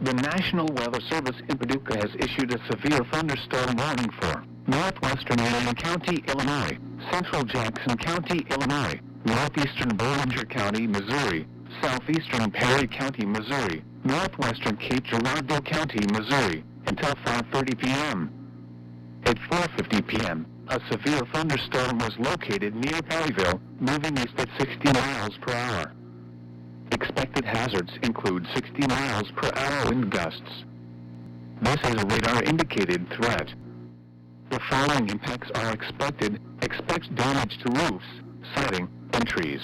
The National Weather Service in Paducah has issued a severe thunderstorm warning for northwestern Union County, Illinois, central Jackson County, Illinois, northeastern Bollinger County, Missouri, southeastern Perry County, Missouri, northwestern Cape Girardeau County, Missouri, until 5:30 p.m. At 4:50 p.m., a severe thunderstorm was located near Perryville, moving east at 60 miles per hour. Expected hazards include 60 miles per hour wind gusts. This is a radar-indicated threat. The following impacts are expected. Expect damage to roofs, siding, and trees.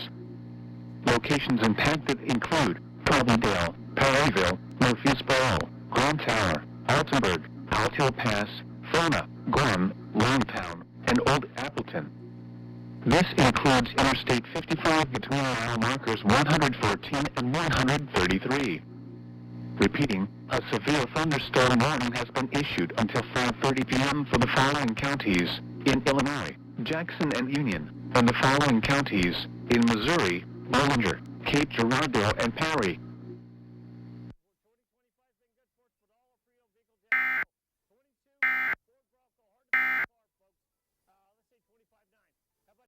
Locations impacted include Carbondale, Perryville, Murfreesboro, Grand Tower, Altenburg, Altiel Pass, Fona, Gorham, Longtown, and Old Appleton. This includes Interstate 55 between mile markers 114 and 133. Repeating, a severe thunderstorm warning has been issued until 5:30 p.m. for the following counties in Illinois, Jackson and Union, and the following counties in Missouri, Bollinger, Cape Girardeau, and Perry.